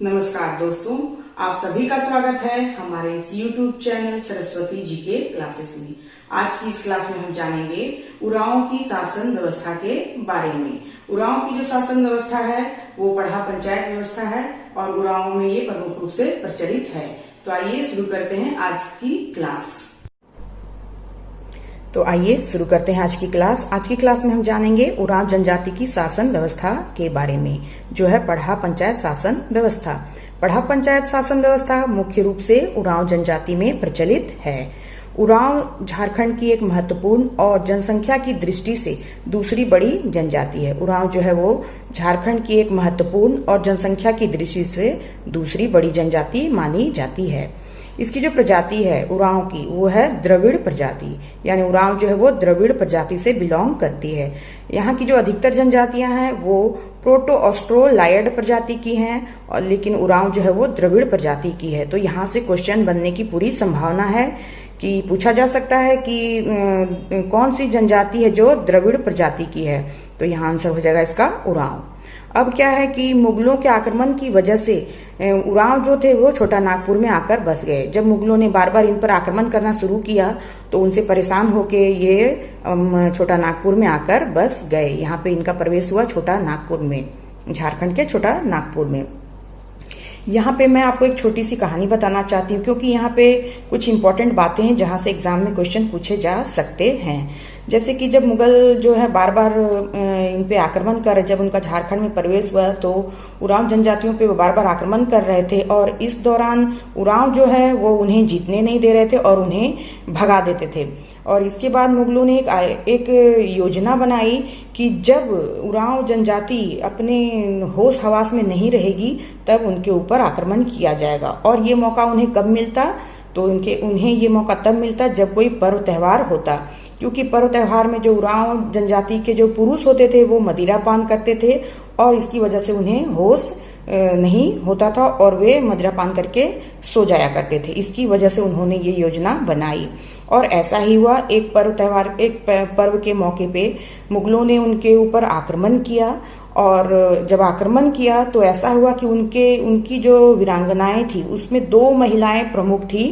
नमस्कार दोस्तों, आप सभी का स्वागत है हमारे इस YouTube चैनल सरस्वती जी के क्लासेस में। आज की इस क्लास में हम जानेंगे उरांव की शासन व्यवस्था के बारे में। उरांव की जो शासन व्यवस्था है वो पढ़ा पंचायत व्यवस्था है और उरांव में ये प्रमुख रूप से प्रचलित है। तो आइए शुरू करते हैं आज की क्लास। आज की क्लास में हम जानेंगे उरांव जनजाति की शासन व्यवस्था के बारे में, जो है पढ़ा पंचायत शासन व्यवस्था। पढ़ा पंचायत शासन व्यवस्था मुख्य रूप से उरांव जनजाति में प्रचलित है। उरांव झारखंड की एक महत्वपूर्ण और जनसंख्या की दृष्टि से दूसरी बड़ी जनजाति है। उरांव जो है वो झारखंड की एक महत्वपूर्ण और जनसंख्या की दृष्टि से दूसरी बड़ी जनजाति मानी जाती है। इसकी जो प्रजाति है उरांव की वो है द्रविड़ प्रजाति, यानी उरांव जो है वो द्रविड़ प्रजाति से बिलोंग करती है। यहाँ की जो अधिकतर जनजातियां हैं वो प्रोटो ऑस्ट्रोलायड प्रजाति की हैं, और लेकिन उरांव जो है वो द्रविड़ प्रजाति की है। तो यहाँ से क्वेश्चन बनने की पूरी संभावना है कि पूछा जा सकता है कि कौन सी जनजाति है जो द्रविड़ प्रजाति की है। तो यहाँ आंसर हो जाएगा इसका उरांव। अब क्या है कि मुगलों के आक्रमण की वजह से उरांव जो थे वो छोटा नागपुर में आकर बस गए। जब मुगलों ने बार बार इन पर आक्रमण करना शुरू किया तो उनसे परेशान होके ये छोटा नागपुर में आकर बस गए। यहाँ पे इनका प्रवेश हुआ छोटा नागपुर में, झारखंड के छोटा नागपुर में। यहाँ पे मैं आपको एक छोटी सी कहानी बताना चाहती हूँ, क्योंकि यहाँ पे कुछ इंपॉर्टेंट बातें हैं जहाँ से एग्जाम में क्वेश्चन पूछे जा सकते हैं। जैसे कि जब मुगल जो है बार बार इन पे आक्रमण कर, जब उनका झारखंड में प्रवेश हुआ तो उरांव जनजातियों पे वो बार बार आक्रमण कर रहे थे, और इस दौरान उरांव जो है वो उन्हें जीतने नहीं दे रहे थे और उन्हें भगा देते थे। और इसके बाद मुगलों ने एक योजना बनाई कि जब उरांव जनजाति अपने होश हवास में नहीं रहेगी तब उनके ऊपर आक्रमण किया जाएगा। और ये मौका उन्हें कब मिलता, तो उन्हें ये मौका तब मिलता जब कोई पर्व त्योहार होता, क्योंकि पर्व त्योहार में जो उरांव जनजाति के जो पुरुष होते थे वो मदिरा पान करते थे और इसकी वजह से उन्हें होश नहीं होता था और वे मदिरा पान करके सो जाया करते थे। इसकी वजह से उन्होंने ये योजना बनाई और ऐसा ही हुआ। एक पर्व के मौके पे मुगलों ने उनके ऊपर आक्रमण किया, और जब आक्रमण किया तो ऐसा हुआ कि उनकी जो वीरांगनाएं थी उसमें दो महिलाएं प्रमुख थी।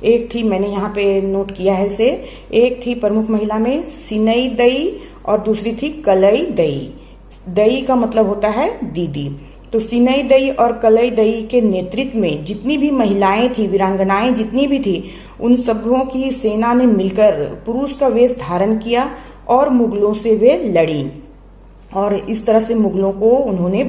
एक थी, मैंने यहाँ पे नोट किया है इसे, एक थी प्रमुख महिला में सिनई दई और दूसरी थी कलई दई। दई का मतलब होता है दीदी। तो सिनई दई और कलई दई के नेतृत्व में जितनी भी महिलाएं थी, वीरांगनाएं जितनी भी थी, उन सबों की सेना ने मिलकर पुरुष का वेश धारण किया और मुगलों से वे लड़ी, और इस तरह से मुगलों को उन्होंने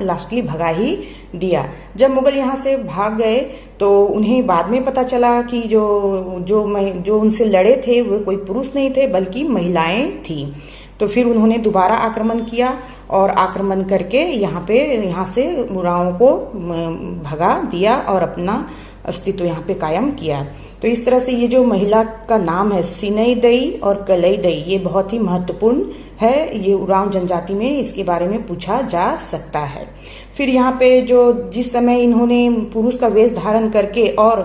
लास्टली भगा ही दिया। जब मुगल यहाँ से भाग गए तो उन्हें बाद में पता चला कि जो उनसे लड़े थे वो कोई पुरुष नहीं थे बल्कि महिलाएं थी। तो फिर उन्होंने दोबारा आक्रमण किया और आक्रमण करके यहाँ से उरांव को भगा दिया और अपना अस्तित्व यहाँ पे कायम किया। तो इस तरह से ये जो महिला का नाम है सिनई दई और कलई दई, ये बहुत ही महत्वपूर्ण है। ये उरांव जनजाति में इसके बारे में पूछा जा सकता है। फिर यहाँ पे जिस समय इन्होंने पुरुष का वेश धारण करके और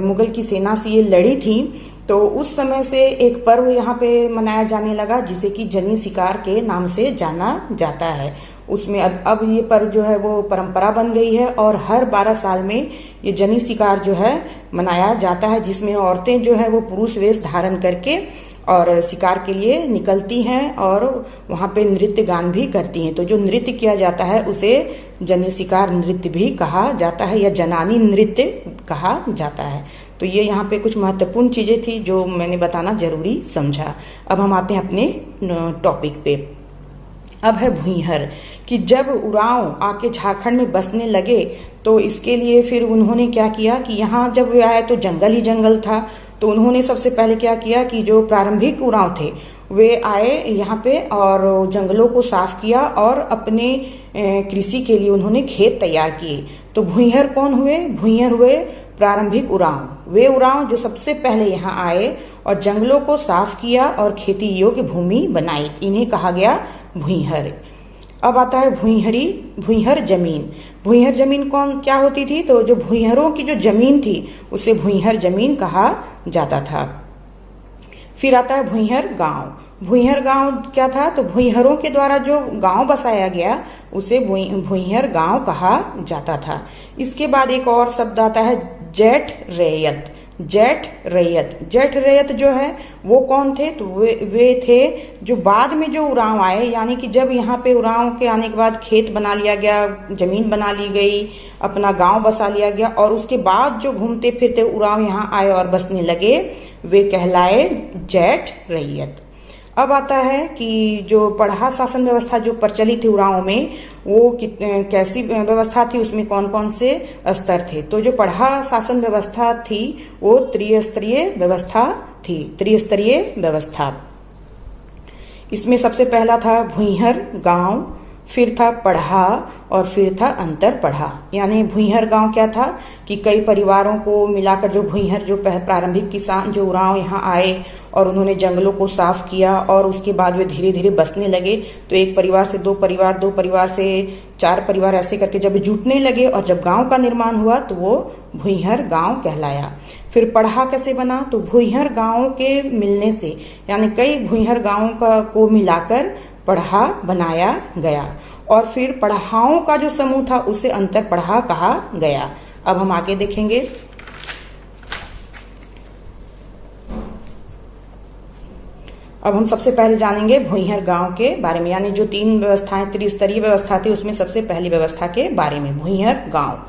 मुगल की सेना से ये लड़ी थी, तो उस समय से एक पर्व यहाँ पे मनाया जाने लगा जिसे कि जनी शिकार के नाम से जाना जाता है। उसमें अब ये पर्व जो है वो परंपरा बन गई है और हर 12 साल में ये जनी शिकार जो है मनाया जाता है, जिसमें औरतें जो है वो पुरुष वेश धारण करके और शिकार के लिए निकलती हैं और वहाँ पे नृत्य गान भी करती हैं। तो जो नृत्य किया जाता है उसे जनी शिकार नृत्य भी कहा जाता है या जनानी नृत्य कहा जाता है। तो ये यहाँ पे कुछ महत्वपूर्ण चीजें थी जो मैंने बताना जरूरी समझा। अब हम आते हैं अपने टॉपिक पे। अब है भुइंहर, कि जब उरांव आके झारखंड में बसने लगे तो इसके लिए फिर उन्होंने क्या किया कि यहाँ जब वे आए तो जंगल ही जंगल था। तो उन्होंने सबसे पहले क्या किया कि जो प्रारंभिक उरांव थे वे आए यहाँ पे और जंगलों को साफ किया और अपने कृषि के लिए उन्होंने खेत तैयार किए। तो भुइंहर कौन हुए? भुइंहर हुए प्रारंभिक उरांव। वे उरांव जो सबसे पहले यहाँ आए और जंगलों को साफ किया और खेती योग्य भूमि बनाई, इन्हें कहा गया भुइंहर। अब आता है भुइंहर जमीन। भुइंहर जमीन क्या होती थी? तो जो भुइंहरों की जो जमीन थी उसे भुइंहर जमीन कहा जाता था। फिर आता है भुइंहर गांव। भुइहर गांव क्या था? तो भुइहरों के द्वारा जो गांव बसाया गया उसे भुइहर गांव कहा जाता था। इसके बाद एक और शब्द आता है जेठ रैयत। जेठ रैयत, जेठ रैयत जो है वो कौन थे? तो वे थे जो बाद में जो उरांव आए, यानी कि जब यहाँ पे उरांव के आने के बाद खेत बना लिया गया, जमीन बना ली गई, अपना गांव बसा लिया गया, और उसके बाद जो घूमते फिरते उरांव यहाँ आए और बसने लगे, वे कहलाए जेठ रैयत। अब आता है कि जो पढ़ा शासन व्यवस्था जो प्रचलित थी उरांव में, वो कैसी व्यवस्था थी, उसमें कौन कौन से स्तर थे? तो जो पढ़ा शासन व्यवस्था थी वो त्रिस्तरीय व्यवस्था थी। त्रिस्तरीय व्यवस्था, इसमें सबसे पहला था भुइहर गांव, फिर था पढ़ा, और फिर था अंतर पढ़ा। यानी भुइहर गांव क्या था कि कई परिवारों को मिलाकर जो भुइहर, जो प्रारंभिक किसान जो उरांव यहाँ आए और उन्होंने जंगलों को साफ किया और उसके बाद वे धीरे धीरे बसने लगे, तो एक परिवार से दो परिवार, दो परिवार से चार परिवार, ऐसे करके जब जुटने लगे और जब गांव का निर्माण हुआ तो वो भुइहर गांव कहलाया। फिर पढ़ा कैसे बना? तो भुइहर गांवों के मिलने से, यानी कई भुइहर गांवों को मिलाकर पढ़ा बनाया गया, और फिर पढ़ाओं का जो समूह था उसे अंतर पढ़ा कहा गया। अब हम आगे देखेंगे। अब हम सबसे पहले जानेंगे भुइहर गांव के बारे में, यानी जो तीन व्यवस्थाएं त्रिस्तरीय व्यवस्था थी उसमें सबसे पहली व्यवस्था के बारे में, भुइहर गांव।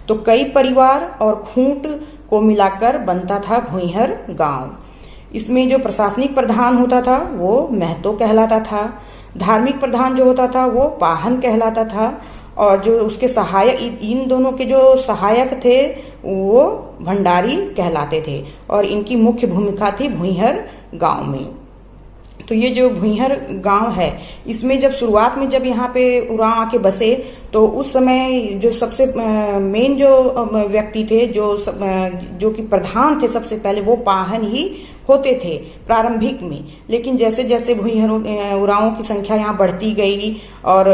तो कई परिवार और खूंट को मिलाकर बनता था भुइहर गांव। इसमें जो प्रशासनिक प्रधान होता था वो महतो कहलाता था, धार्मिक प्रधान जो होता था वो पाहन कहलाता था, और जो उसके सहायक, इन दोनों के जो सहायक थे वो भंडारी कहलाते थे, और इनकी मुख्य भूमिका थी भुइहर गांव में। तो ये जो भुइहर गांव है, इसमें जब शुरुआत में जब यहाँ पे उरांव आके बसे, तो उस समय जो सबसे मेन जो व्यक्ति थे, जो कि प्रधान थे सबसे पहले, वो पाहन ही होते थे प्रारंभिक में। लेकिन जैसे जैसे भुइहरों उरांवों की संख्या यहाँ बढ़ती गई और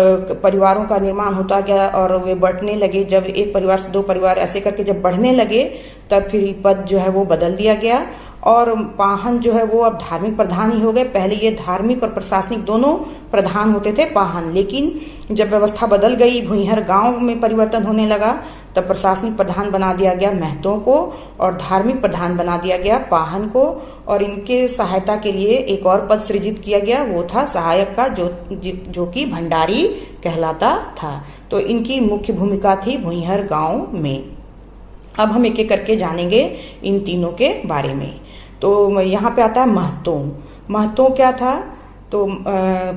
परिवारों का निर्माण होता गया और वे बढ़ने लगे, जब एक परिवार से दो परिवार ऐसे करके जब बढ़ने लगे, तब फिर पद जो है वो बदल दिया गया, और पाहन जो है वो अब धार्मिक प्रधान ही हो गए। पहले ये धार्मिक और प्रशासनिक दोनों प्रधान होते थे पाहन, लेकिन जब व्यवस्था बदल गई, भुइहर गांव में परिवर्तन होने लगा, तब प्रशासनिक प्रधान बना दिया गया महतों को और धार्मिक प्रधान बना दिया गया पाहन को, और इनके सहायता के लिए एक और पद सृजित किया गया, वो था सहायक का, जो कि भंडारी कहलाता था। तो इनकी मुख्य भूमिका थी भुइहर गांव में। अब हम एक एक करके जानेंगे इन तीनों के बारे में। तो यहाँ पे आता है महतो। महतो क्या था? तो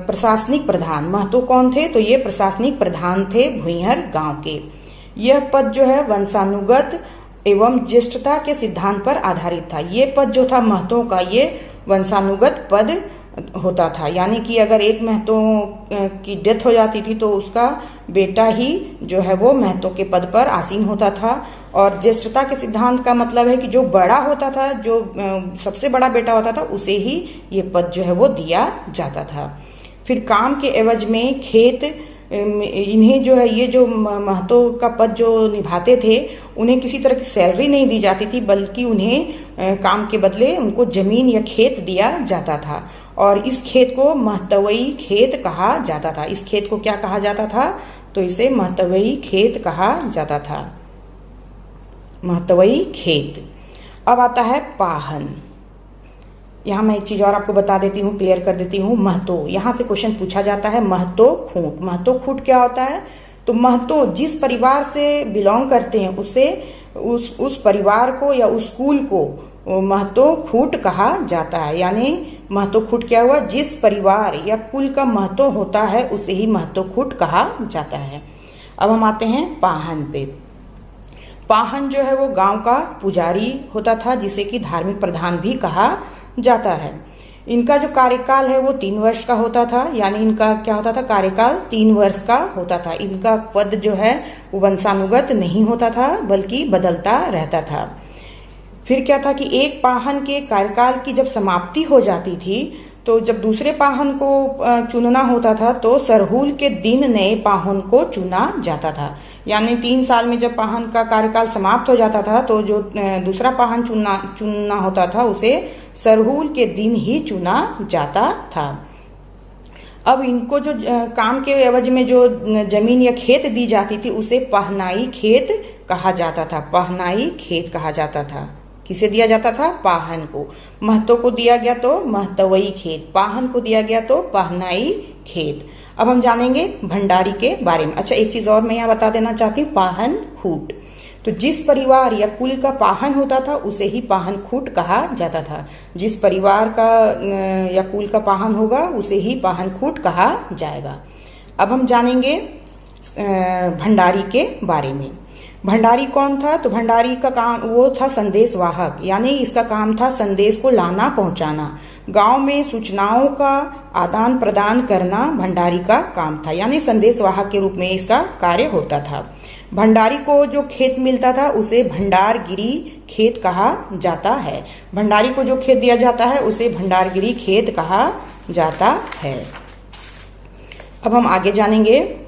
प्रशासनिक प्रधान। महतो कौन थे? तो ये प्रशासनिक प्रधान थे भुइहर गांव के। यह पद जो है वंशानुगत एवं ज्येष्ठता के सिद्धांत पर आधारित था। ये पद जो था महतो का, ये वंशानुगत पद होता था, यानी कि अगर एक महतो की डेथ हो जाती थी तो उसका बेटा ही जो है वो महतो के पद पर आसीन होता था। और ज्येष्ठता के सिद्धांत का मतलब है कि जो बड़ा होता था, जो सबसे बड़ा बेटा होता था, उसे ही ये पद जो है वो दिया जाता था। फिर काम के एवज में खेत, इन्हें जो है ये जो महतो का पद जो निभाते थे, उन्हें किसी तरह की सैलरी नहीं दी जाती थी, बल्कि उन्हें काम के बदले उनको जमीन या खेत दिया जाता था, और इस खेत को महतवई खेत कहा जाता था। इस खेत को क्या कहा जाता था? तो इसे महतवई खेत कहा जाता था, महतवई खेत। अब आता है पाहन। यहाँ मैं एक चीज और आपको बता देती हूँ, क्लियर कर देती हूँ। महतो, यहाँ से क्वेश्चन पूछा जाता है महतो खूंट। महतो खूंट क्या होता है? तो महतो जिस परिवार से बिलोंग करते हैं उसे, उस परिवार को या उस कुल को महतो खूंट कहा जाता है। यानी महतो खूंट क्या हुआ? जिस परिवार या कुल का महतो होता है उसे ही महतो खूंट कहा जाता है। अब हम आते हैं पाहन पे। पाहन जो है वो गांव का पुजारी होता था, जिसे कि धार्मिक प्रधान भी कहा जाता है। इनका जो कार्यकाल है वो 3 वर्ष का होता था, यानी इनका क्या होता था? कार्यकाल 3 वर्ष का होता था। इनका पद जो है वो वंशानुगत नहीं होता था, बल्कि बदलता रहता था। फिर क्या था कि एक पाहन के कार्यकाल की जब समाप्ति हो जाती थी, तो जब दूसरे पाहन को चुनना होता था, तो सरहुल के दिन नए पाहन को चुना जाता था। यानी 3 साल में जब पाहन का कार्यकाल समाप्त हो जाता था, तो जो दूसरा पाहन चुनना होता था, उसे सरहुल के दिन ही चुना जाता था। अब इनको जो काम के एवज में जो जमीन या खेत दी जाती थी उसे पहनाई खेत कहा जाता था। पहनाई खेत कहा जाता था। किसे दिया जाता था? पाहन को। महतो को दिया गया तो महतवई खेत, पाहन को दिया गया तो पहनाई खेत। अब हम जानेंगे भंडारी के बारे में। अच्छा, एक चीज और मैं यहाँ बता देना चाहती हूँ, पाहन खूट। तो जिस परिवार या कुल का पाहन होता था उसे ही पाहन खूट कहा जाता था। जिस परिवार का या कुल का पाहन होगा उसे ही पाहन खूट कहा जाएगा। अब हम जानेंगे भंडारी के बारे में। भंडारी कौन था? तो भंडारी का काम वो था संदेशवाहक, यानी इसका काम था संदेश को लाना पहुंचाना। गांव में सूचनाओं का आदान प्रदान करना भंडारी का काम था, यानी संदेशवाहक के रूप में इसका कार्य होता था। भंडारी को जो खेत मिलता था उसे भंडारगिरी खेत कहा जाता है। भंडारी को जो खेत दिया जाता है उसे भंडारगिरी खेत कहा जाता है। अब हम आगे जानेंगे।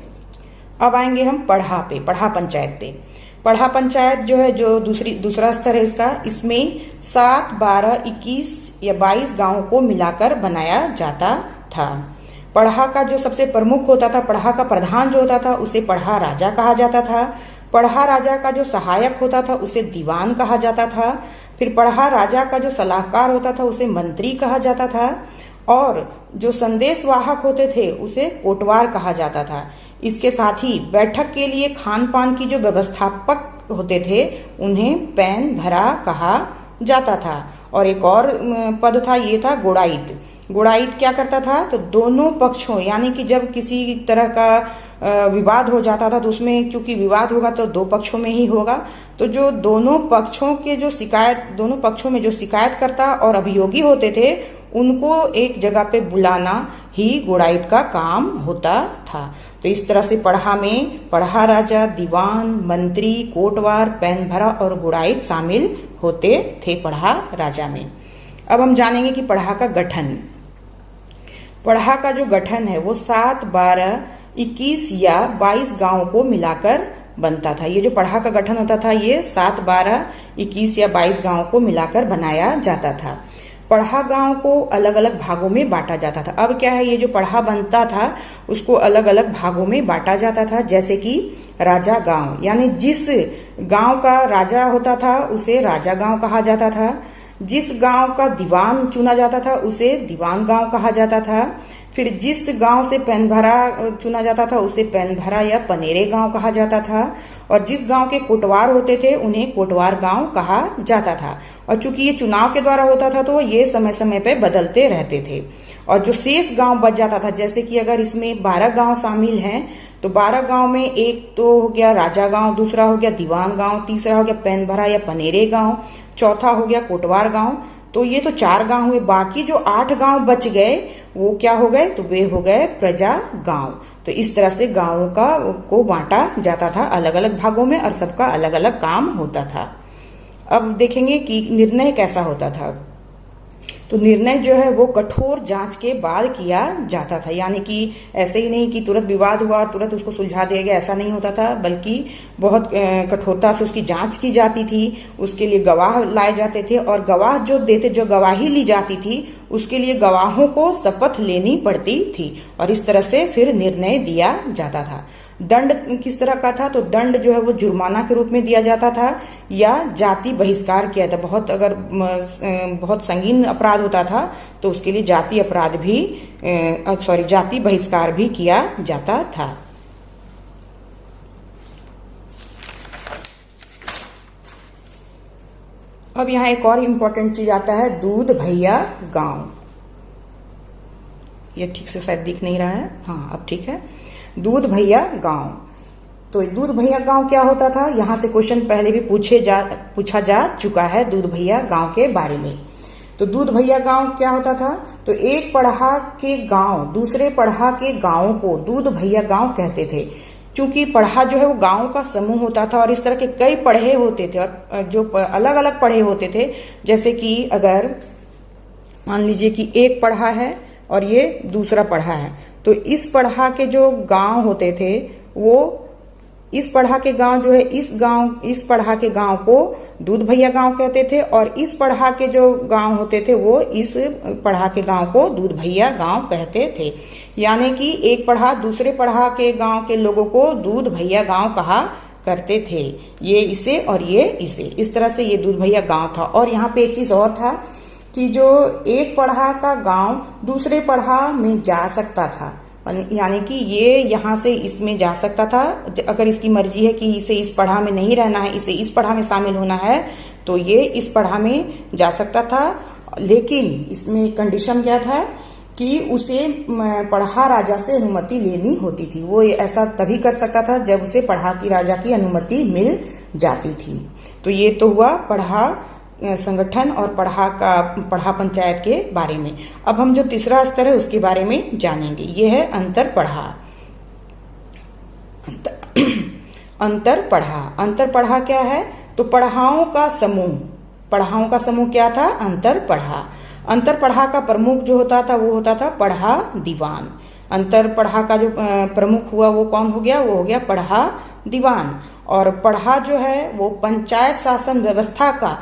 अब आएंगे हम पढ़ा पे, पढ़ा पंचायत पे। पढ़ा पंचायत जो है, जो दूसरा स्तर है इसका, इसमें 7, 12, 21 या 22 गांवों को मिलाकर बनाया जाता था। पढ़ा का जो सबसे प्रमुख होता था, पढ़ा का प्रधान जो होता था उसे पढ़ा राजा कहा जाता था। पढ़ा राजा का जो सहायक होता था उसे दीवान कहा जाता था। फिर पढ़ा राजा का जो सलाहकार होता था उसे मंत्री कहा जाता था। और जो संदेशवाहक होते थे उसे कोटवार कहा जाता था। इसके साथ ही बैठक के लिए खान पान की जो व्यवस्थापक होते थे उन्हें पैन भरा कहा जाता था। और एक और पद था, ये था गुड़ाईत। गुड़ाईत क्या करता था? तो दोनों पक्षों, यानी कि जब किसी तरह का विवाद हो जाता था तो उसमें चूंकि विवाद होगा तो दो पक्षों में ही होगा, तो जो दोनों पक्षों के जो शिकायत, दोनों पक्षों में जो शिकायतकर्ता और अभियोगी होते थे उनको एक जगह पे बुलाना ही गुड़ाईत का काम होता था। तो इस तरह से पढ़ा में पढ़ा राजा, दीवान, मंत्री, कोटवार, पैन भरा और गुड़ाईत शामिल होते थे पढ़ा राजा में। अब हम जानेंगे कि पढ़ा का गठन। पढ़ा का जो गठन है वो 7, 12, 21 या 22 गांवों को मिलाकर बनता था। ये जो पढ़ा का गठन होता था ये 7, 12, 21 या 22 गांवों को मिलाकर बनाया जाता था। पढ़ा गांव को अलग अलग भागों में बांटा जाता था। अब क्या है, ये जो पढ़ा बनता था उसको अलग अलग भागों में बांटा जाता था। जैसे कि राजा गांव, यानी जिस गांव का राजा होता था उसे राजा गांव कहा जाता था। जिस गांव का दीवान चुना जाता था उसे दीवान गांव कहा जाता था। फिर जिस गांव से पैनभरा चुना जाता था उसे पैनभरा या पनेरे गांव कहा जाता था। और जिस गांव के कोटवार होते थे उन्हें कोटवार गांव कहा जाता था। और चूंकि ये चुनाव के द्वारा होता था तो ये समय समय पे बदलते रहते थे। और जो शेष गांव बच जाता था, जैसे कि अगर इसमें 12 गांव शामिल हैं तो 12 गांव में एक तो हो गया राजा गांव, दूसरा हो गया दीवान गांव, तीसरा हो गया पैनभरा या पनेरे गांव, चौथा हो गया कोटवार गांव। तो ये तो 4 गांव हुए। बाकी जो 8 गांव बच गए वो क्या हो गए? तो वे हो गए प्रजा गांव। तो इस तरह से गांवों को बांटा जाता था अलग अलग भागों में और सबका अलग अलग काम होता था। अब देखेंगे कि निर्णय कैसा होता था। तो निर्णय जो है वो कठोर जांच के बाद किया जाता था, यानी कि ऐसे ही नहीं कि तुरंत विवाद हुआ और तुरंत उसको सुलझा दिया गया, ऐसा नहीं होता था, बल्कि बहुत कठोरता से उसकी जांच की जाती थी। उसके लिए गवाह लाए जाते थे और गवाह जो गवाही ली जाती थी उसके लिए गवाहों को शपथ लेनी पड़ती थी और इस तरह से फिर निर्णय दिया जाता था। दंड किस तरह का था? तो दंड जो है वो जुर्माना के रूप में दिया जाता था या जाति बहिष्कार किया था। अगर बहुत संगीन अपराध होता था तो उसके लिए जाति बहिष्कार भी किया जाता था। अब यहाँ एक और इम्पोर्टेंट चीज आता है, दूध भैया गांव। ये ठीक से शायद दिख नहीं रहा है, हाँ अब ठीक है। दूध भैया गांव। तो दूध भैया गांव क्या होता था? यहाँ से क्वेश्चन पहले भी पूछा जा चुका है दूध भैया गांव के बारे में। तो दूध भैया गांव क्या होता था? तो एक पढ़ा के गांव दूसरे पढ़ा के गांवों को दूध भैया गांव कहते थे। चूंकि पढ़ा जो है वो गांव का समूह होता था और इस तरह के कई पढ़े होते थे और जो अलग अलग पढ़े होते थे, जैसे कि अगर मान लीजिए कि एक पढ़ा है और ये दूसरा पढ़ा है, तो इस पढ़ा के जो गांव होते थे वो इस पढ़ा के गांव जो है, इस पढ़ा के गांव को दूध भैया गांव कहते थे, और इस पढ़ा के जो गांव होते थे वो इस पढ़ा के गांव को दूध भैया गांव कहते थे। यानी कि एक पढ़ा दूसरे पढ़ा के गांव के लोगों को दूध भैया गांव कहा करते थे। ये इसे और ये इसे, इस तरह से ये दूध भैया गांव था। और यहाँ पे एक चीज और था कि जो एक पढ़ा का गांव दूसरे पढ़ा में जा सकता था, यानी कि ये यहाँ से इसमें जा सकता था। अगर इसकी मर्जी है कि इसे इस पढ़ा में नहीं रहना है, इसे इस पढ़ा में शामिल होना है, तो ये इस पढ़ा में जा सकता था। लेकिन इसमें कंडीशन क्या था कि उसे पढ़ा राजा से अनुमति लेनी होती थी। वो ऐसा तभी कर सकता था जब उसे पढ़ा की राजा की अनुमति मिल जाती थी। तो ये तो हुआ पढ़ा संगठन और पढ़ा पंचायत के बारे में। अब हम जो तीसरा स्तर है उसके बारे में जानेंगे। ये है अंतर पढ़ा। अंतर पढ़ा क्या है? तो पढ़ाओं का समूह क्या था? अंतर पढ़ा का प्रमुख जो होता था वो होता था पढ़ा दीवान। अंतर पढ़ा का जो प्रमुख हुआ वो कौन हो गया? वो हो गया पढ़ा दीवान। और पढ़ा जो है वो पंचायत शासन व्यवस्था का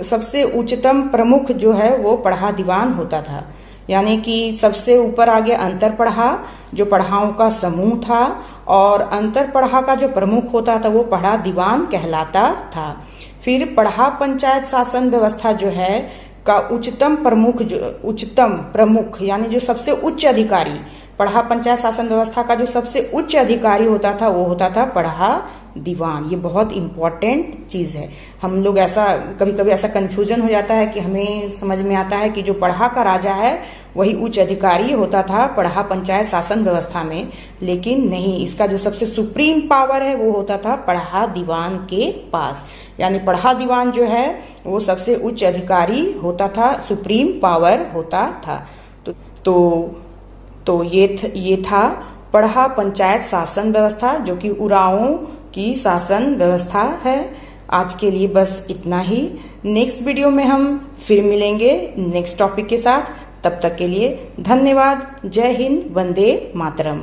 सबसे उच्चतम प्रमुख जो है वो पढ़ा दीवान होता था। यानी कि सबसे ऊपर आ गया अंतर पढ़ा जो पढ़ाओं का समूह था, और अंतर पढ़ा का जो प्रमुख होता था वो पढ़ा दीवान कहलाता था। फिर पढ़ा पंचायत शासन व्यवस्था जो है का उच्चतम प्रमुख यानी जो सबसे उच्च अधिकारी, पढ़ा पंचायत शासन व्यवस्था का जो सबसे उच्च अधिकारी होता था वो होता था पढ़ा दीवान। ये बहुत इंपॉर्टेंट चीज है। हम लोग ऐसा कभी कभी ऐसा कंफ्यूजन हो जाता है कि हमें समझ में आता है कि जो पढ़ा का राजा है वही उच्च अधिकारी होता था पढ़ा पंचायत शासन व्यवस्था में, लेकिन नहीं, इसका जो सबसे सुप्रीम पावर है वो होता था पढ़ा दीवान के पास। यानी पढ़ा दीवान जो है वो सबसे उच्च अधिकारी होता था, सुप्रीम पावर होता था। तो ये था पढ़ा पंचायत शासन व्यवस्था, जो कि उरांवों की शासन व्यवस्था है। आज के लिए बस इतना ही। नेक्स्ट वीडियो में हम फिर मिलेंगे नेक्स्ट टॉपिक के साथ। तब तक के लिए धन्यवाद। जय हिंद, वंदे मातरम।